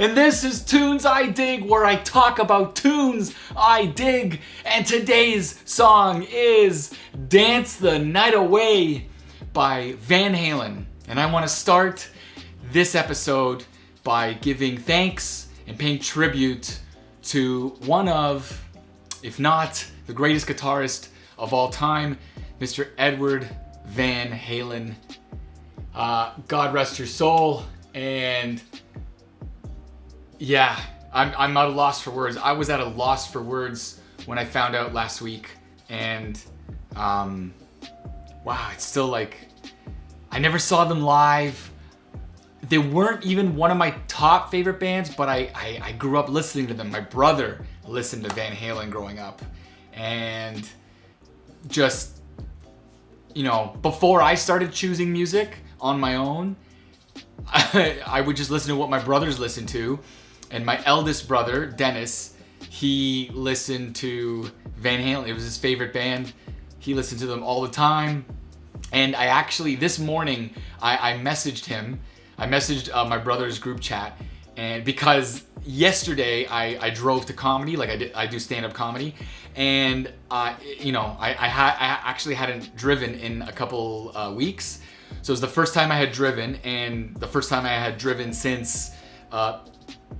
and this is TunesIDig, where I talk about tunes I dig, and today's song is Dance the Night Away by Van Halen. And I want to start this episode by giving thanks and paying tribute to one of, if not the greatest guitarist of all time, Mr. Edward Van Halen. God rest your soul. And yeah, I'm at a loss for words. I was at a loss for words when I found out last week, and wow, it's still like, I never saw them live. They weren't even one of my top favorite bands, but I grew up listening to them. My brother listened to Van Halen growing up, and just, you know, before I started choosing music on my own, I would just listen to what my brothers listened to. And my eldest brother, Dennis, he listened to Van Halen. It was his favorite band. He listened to them all the time. And I actually, this morning, I messaged him. I messaged my brother's group chat. And because yesterday I drove to comedy, like I do stand-up comedy. And, you know, I actually hadn't driven in a couple weeks. So it was the first time I had driven, and the first time I had driven since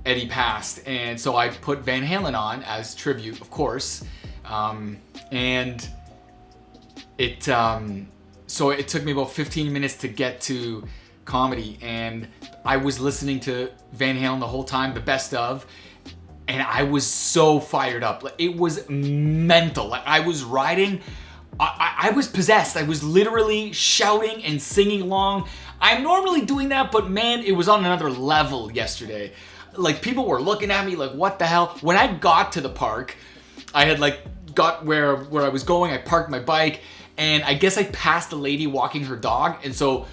Eddie passed. And so I put Van Halen on as tribute, of course. And it so it took me about 15 minutes to get to comedy, and I was listening to Van Halen the whole time, the best of, and I was so fired up. Like, it was mental. Like, I was riding. I was possessed. I was literally shouting and singing along. I'm normally doing that, but man, it was on another level yesterday. Like, people were looking at me like, what the hell? When I got to the park, I had got where I was going. I parked my bike, and I guess I passed a lady walking her dog, and so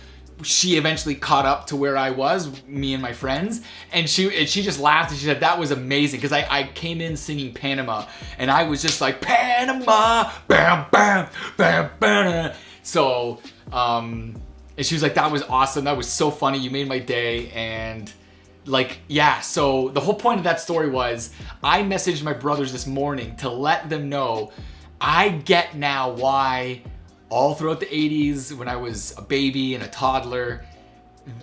she eventually caught up to where I was, me and my friends, and she just laughed and she said that was amazing, because I came in singing Panama, and I was just like, Panama, bam, bam, bam, bam. So, and she was like, that was awesome, that was so funny, you made my day. And like, yeah, so the whole point of that story was, I messaged my brothers this morning to let them know I get now why all throughout the 80s, when I was a baby and a toddler,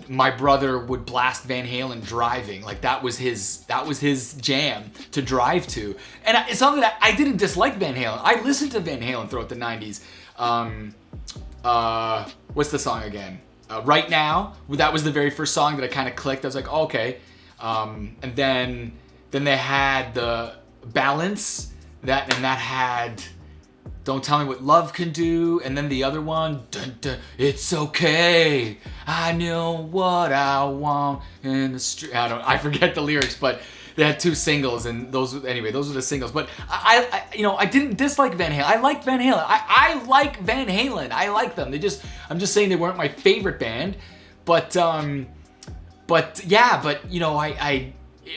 my brother would blast Van Halen driving. Like, that was his jam to drive to. And it's something that I didn't dislike Van Halen. I listened to Van Halen throughout the 90s. What's the song again? Right Now. That was the very first song that I kind of clicked. I was like, oh, okay. And then they had the Balance, and that had Don't Tell Me What Love Can Do, and then the other one, dun, dun, It's Okay, I know what I want in the street. I forget the lyrics, but they had two singles, and those were the singles. But I didn't dislike Van Halen. I liked Van Halen. I like Van Halen. I like them. I'm just saying they weren't my favorite band, but you know,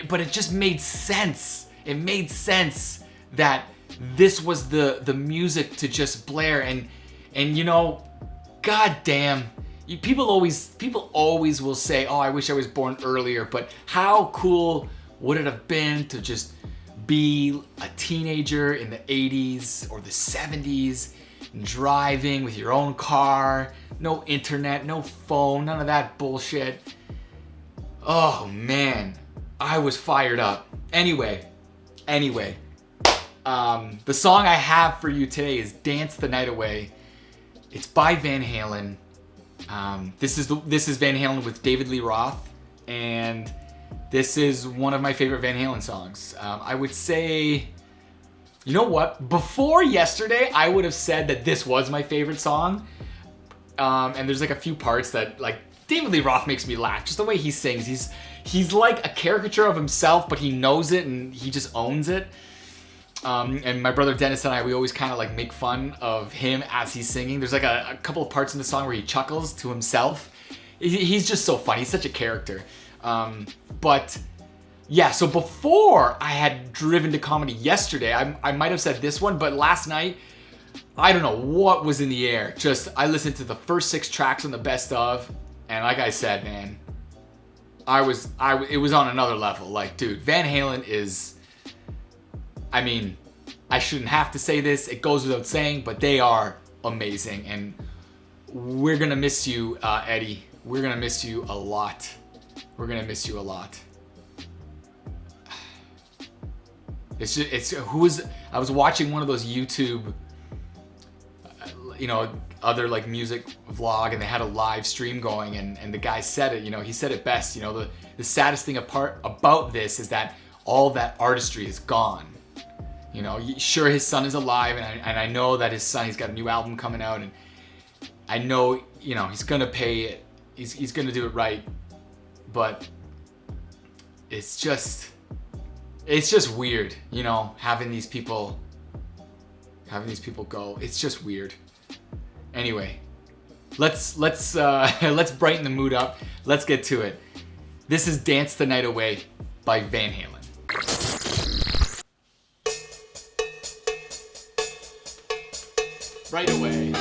but it just made sense. It made sense that this was the music to just blare, and you know, goddamn, people always will say, oh, I wish I was born earlier. But how cool would it have been to just be a teenager in the 80s or the 70s, driving with your own car, no internet, no phone, none of that bullshit. Oh man, I was fired up. Anyway, the song I have for you today is Dance the Night Away. It's by Van Halen. This is Van Halen with David Lee Roth, and this is one of my favorite Van Halen songs. I would say, you know what? Before yesterday, I would have said that this was my favorite song. And there's like a few parts that, like, David Lee Roth makes me laugh. Just the way he sings. He's like a caricature of himself, but he knows it and he just owns it. And my brother Dennis and I, we always kind of like make fun of him as he's singing. There's like a couple of parts in the song where he chuckles to himself. He's just so funny. He's such a character. But yeah, so before I had driven to comedy yesterday, I might have said this one, but last night, I don't know what was in the air. Just, I listened to the first 6 tracks on the best of, and like I said, man, it was on another level. Like, dude, Van Halen is, I mean, I shouldn't have to say this, it goes without saying, but they are amazing, and we're gonna miss you, Eddie. We're gonna miss you a lot. We're gonna miss you a lot. I was watching one of those YouTube, other like music vlog, and they had a live stream going, and the guy said it, he said it best, the saddest thing about this is that all that artistry is gone. Sure, his son is alive, and I know that his son, he's got a new album coming out, and I know, he's gonna pay it, he's gonna do it right, but it's just weird, having these people go. It's just weird. Anyway, let's brighten the mood up. Let's get to it. This is "Dance the Night Away" by Van Halen. Right away.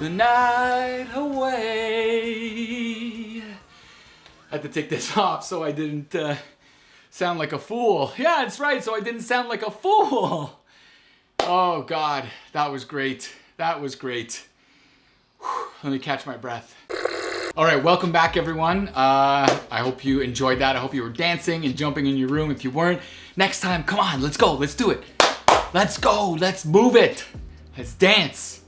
the night away. I had to take this off so I didn't sound like a fool. Yeah, that's right, so I didn't sound like a fool. Oh God, that was great. That was great. Whew, let me catch my breath. All right, welcome back everyone. I hope you enjoyed that. I hope you were dancing and jumping in your room. If you weren't, next time, come on, let's go, let's do it. Let's go, let's move it. Let's dance.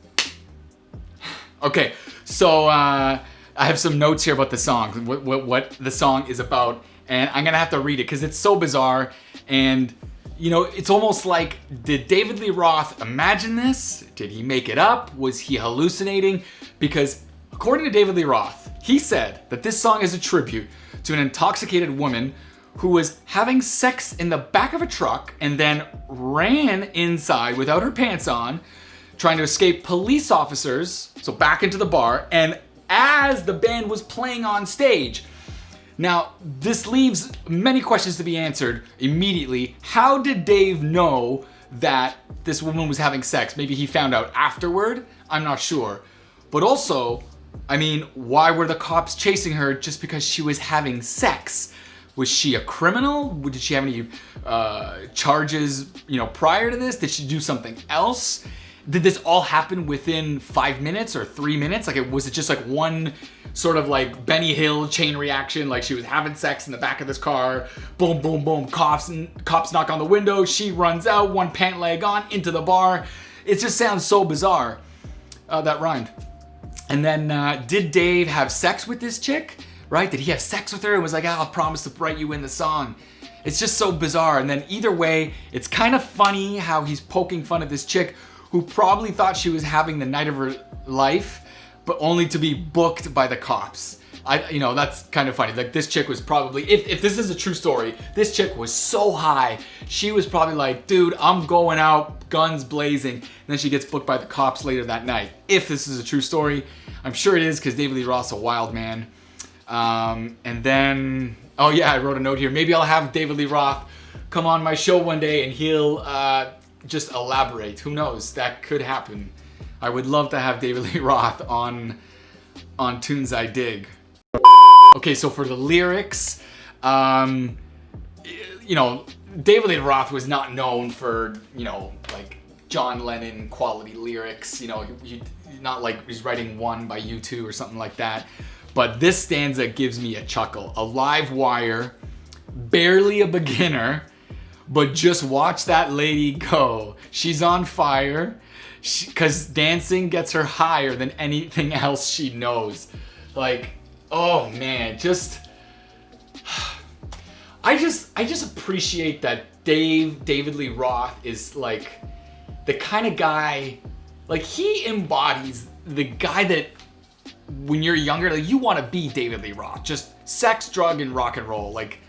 Okay, so I have some notes here about the song, what the song is about, and I'm gonna have to read it because it's so bizarre, and you know, it's almost like, did David Lee Roth imagine this? Did he make it up? Was he hallucinating? Because according to David Lee Roth, he said that this song is a tribute to an intoxicated woman who was having sex in the back of a truck and then ran inside without her pants on trying to escape police officers, so back into the bar, and as the band was playing on stage. Now, this leaves many questions to be answered immediately. How did Dave know that this woman was having sex? Maybe he found out afterward? I'm not sure. But also, I mean, why were the cops chasing her just because she was having sex? Was she a criminal? Did she have any charges, prior to this? Did she do something else? Did this all happen within 5 minutes or 3 minutes? Like, was it just like one sort of like Benny Hill chain reaction? Like she was having sex in the back of this car, boom, boom, boom, cops knock on the window, she runs out, one pant leg on, into the bar. It just sounds so bizarre. That rhymed. And then did Dave have sex with this chick? Right? Did he have sex with her and was like, I'll promise to write you in the song? It's just so bizarre. And then either way, it's kind of funny how he's poking fun at this chick who probably thought she was having the night of her life, but only to be booked by the cops. That's kind of funny. Like this chick was probably, if this is a true story, this chick was so high, she was probably like, dude, I'm going out, guns blazing. And then she gets booked by the cops later that night. If this is a true story, I'm sure it is because David Lee Roth's a wild man. And then, oh yeah, I wrote a note here. Maybe I'll have David Lee Roth come on my show one day and he'll just elaborate. Who knows? That could happen. I would love to have David Lee Roth on TunesIDig. Okay, so for the lyrics, David Lee Roth was not known for, like John Lennon quality lyrics. Not like he's writing one by U2 or something like that. But this stanza gives me a chuckle. A live wire, barely a beginner, but just watch that lady go. She's on fire, because dancing gets her higher than anything else she knows. Like, oh man, I just appreciate that David Lee Roth is like the kind of guy, like he embodies the guy that when you're younger, like you want to be David Lee Roth. Just sex, drug, and rock and roll. Like,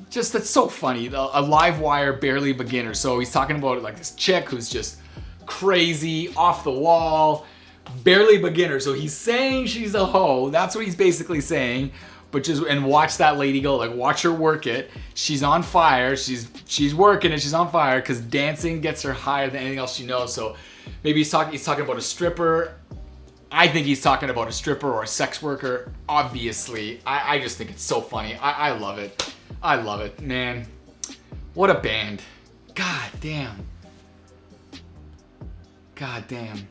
just that's so funny. A live wire, barely beginner. So he's talking about like this chick who's just crazy, off the wall, barely beginner. So he's saying she's a hoe. That's what he's basically saying. But and watch that lady go. Like watch her work it. She's on fire. She's working it. She's on fire because dancing gets her higher than anything else she knows. So maybe he's talking about a stripper. I think he's talking about a stripper or a sex worker. Obviously, I just think it's so funny. I love it. I love it, man. What a band. God damn. God damn.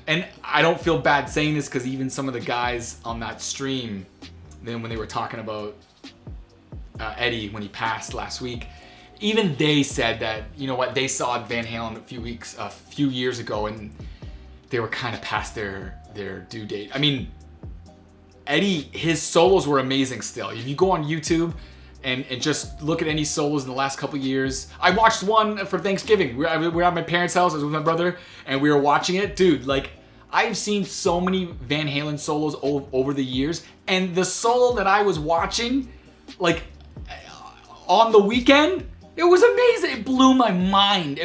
And I don't feel bad saying this because even some of the guys on that stream, then when they were talking about Eddie when he passed last week, even they said that, they saw Van Halen a few years ago and they were kind of past their due date. I mean, Eddie, his solos were amazing still. If you go on YouTube and just look at any solos in the last couple years. I watched one for Thanksgiving. We were at my parents' house, I was with my brother, and we were watching it. Dude, like, I've seen so many Van Halen solos over the years, and the solo that I was watching, like, on the weekend, it was amazing. It blew my mind.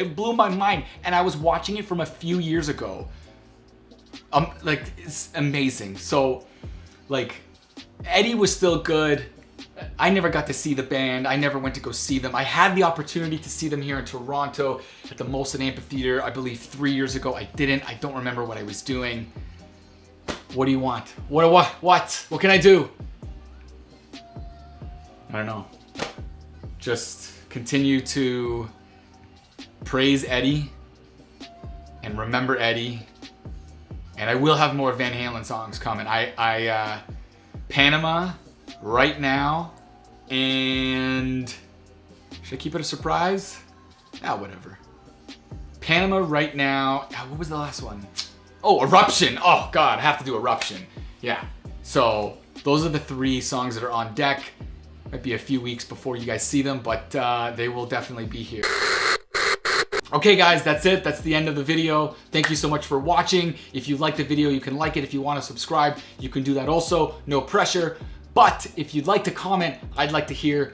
And I was watching it from a few years ago. Like, it's amazing. So, like, Eddie was still good. I never got to see the band. I never went to go see them. I had the opportunity to see them here in Toronto at the Molson Amphitheater, I believe 3 years ago. I didn't. I don't remember what I was doing. What do you want? What can I do? I don't know. Just continue to praise Eddie and remember Eddie. And I will have more Van Halen songs coming. Panama right now, and should I keep it a surprise? Whatever. Panama right now. What was the last one? Oh, Eruption. Oh God, I have to do Eruption. Yeah. So those are the 3 songs that are on deck. Might be a few weeks before you guys see them, but they will definitely be here. Okay guys, that's it. That's the end of the video. Thank you so much for watching. If you liked the video, you can like it. If you want to subscribe, you can do that also. No pressure. But if you'd like to comment, I'd like to hear,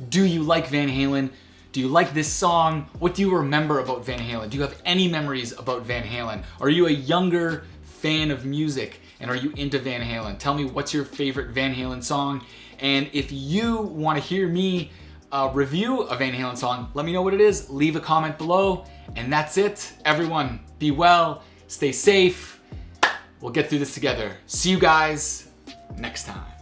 do you like Van Halen? Do you like this song? What do you remember about Van Halen? Do you have any memories about Van Halen? Are you a younger fan of music and are you into Van Halen? Tell me what's your favorite Van Halen song. And if you want to hear me review a Van Halen song, let me know what it is. Leave a comment below. And that's it. Everyone, be well, stay safe. We'll get through this together. See you guys next time.